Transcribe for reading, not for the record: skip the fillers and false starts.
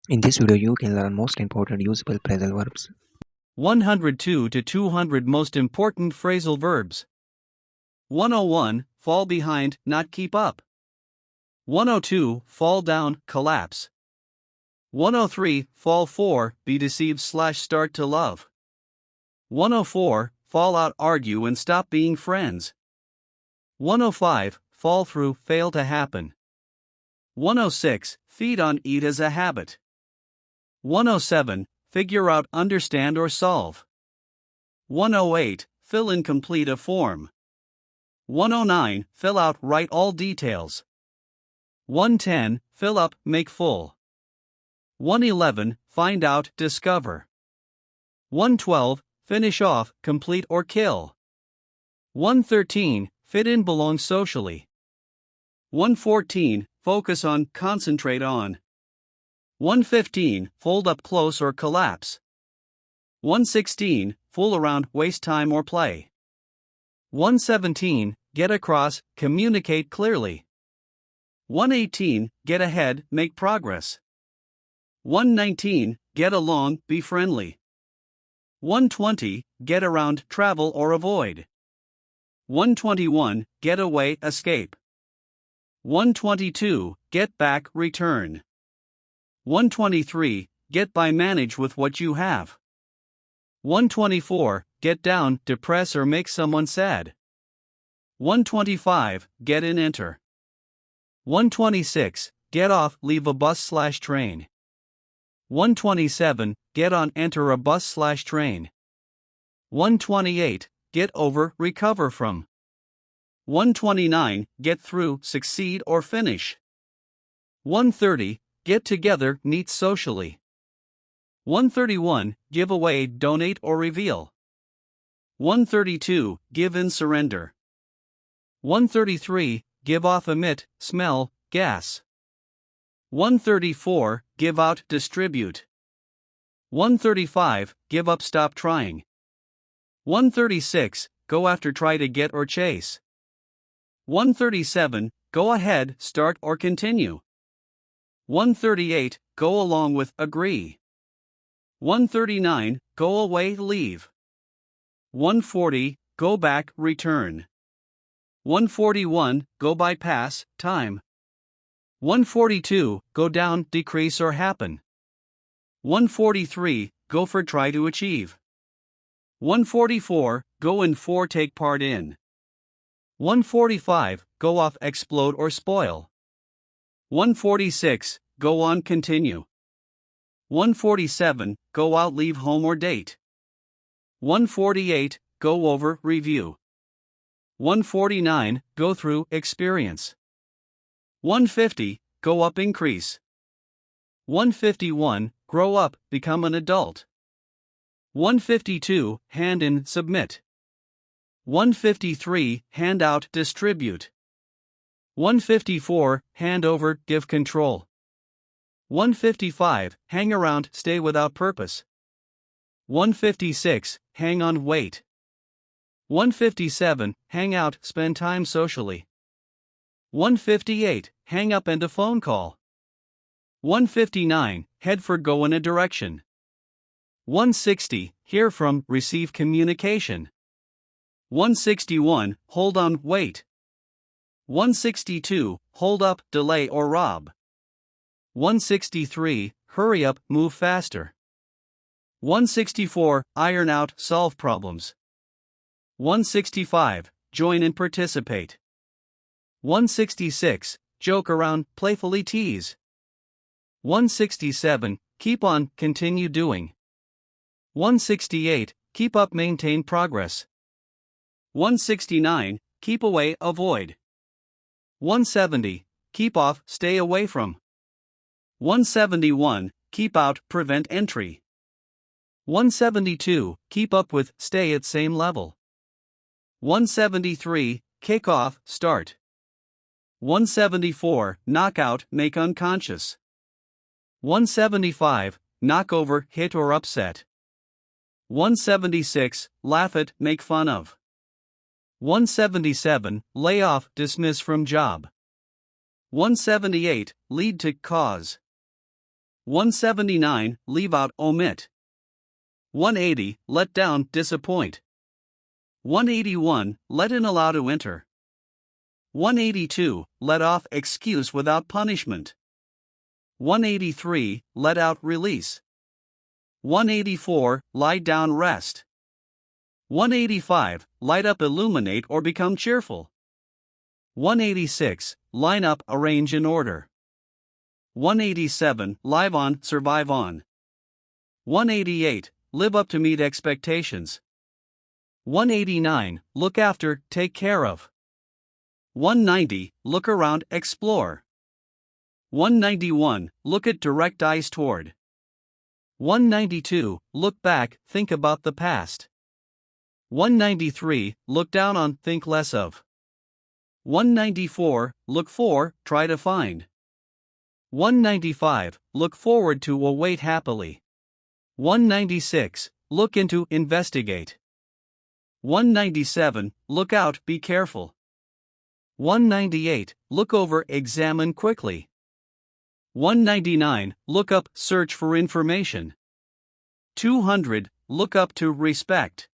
In this video, you can learn most important usable phrasal verbs. 102 to 200 most important phrasal verbs. 101, fall behind, not keep up. 102, fall down, collapse. 103, fall for, be deceived / start to love. 104, fall out, argue and stop being friends. 105, fall through, fail to happen. 106, feed on, eat as a habit. 107, figure out, understand or solve. 108, fill in, complete a form. 109, fill out, write all details. 110, fill up, make full. 111, find out, discover. 112, finish off, complete or kill. 113, fit in, belong socially. 114, focus on, concentrate on. 115, fold up close or collapse. 116, fool around, waste time or play. 117, get across, communicate clearly. 118, get ahead, make progress. 119, get along, be friendly. 120, get around, travel or avoid. 121, get away, escape. 122, get back, return. 123, get by, manage with what you have. 124, get down, depress or make someone sad. 125, get in, enter. 126, get off, leave a bus / train. 127, get on, enter a bus / train. 128, get over, recover from. 129, get through, succeed or finish. 130, get together, meet socially. 131, give away, donate or reveal. 132, give in, surrender. 133, give off, emit, smell, gas. 134, give out, distribute. 135, give up, stop trying. 136, go after, try to get or chase. 137, go ahead, start or continue. 138, go along with, agree. 139, go away, leave. 140, go back, return. 141, go by, pass, time. 142, go down, decrease or happen. 143, go for, try to achieve. 144, go in for, take part in. 145, go off, explode or spoil. 146, go on, continue. 147, go out, leave home or date. 148, go over, review. 149, go through, experience. 150, go up, increase. 151, grow up, become an adult. 152, hand in, submit. 153, hand out, distribute. 154, hand over, give control. 155, hang around, stay without purpose. 156, hang on, wait. 157, hang out, spend time socially. 158, hang up, end a phone call. 159, head for, go in a direction. 160, hear from, receive communication. 161, hold on, wait. 162, hold up, delay or rob. 163, hurry up, move faster. 164, iron out, solve problems. 165, join and participate. 166, joke around, playfully tease. 167, keep on, continue doing. 168, keep up, maintain progress. 169, keep away, avoid. 170, keep off, stay away from. 171, keep out, prevent entry. 172, keep up with, stay at same level. 173, kick off, start. 174, knock out, make unconscious. 175, knock over, hit or upset. 176, laugh at, make fun of. 177, lay off, dismiss from job. 178, lead to, cause. 179, leave out, omit. 180, let down, disappoint. 181, let in, allow to enter. 182, let off, excuse without punishment. 183, let out, release. 184, lie down, rest. 185, light up, illuminate or become cheerful. 186, line up, arrange in order. 187, live on, survive on. 188, live up to meet expectations. 189, look after, take care of. 190, look around, explore. 191, look at, direct eyes toward. 192, look back, think about the past. 193, look down on, think less of. 194, look for, try to find. 195, look forward to, await happily. 196, look into, investigate. 197, look out, be careful. 198, look over, examine quickly. 199, look up, search for information. 200, look up to, respect.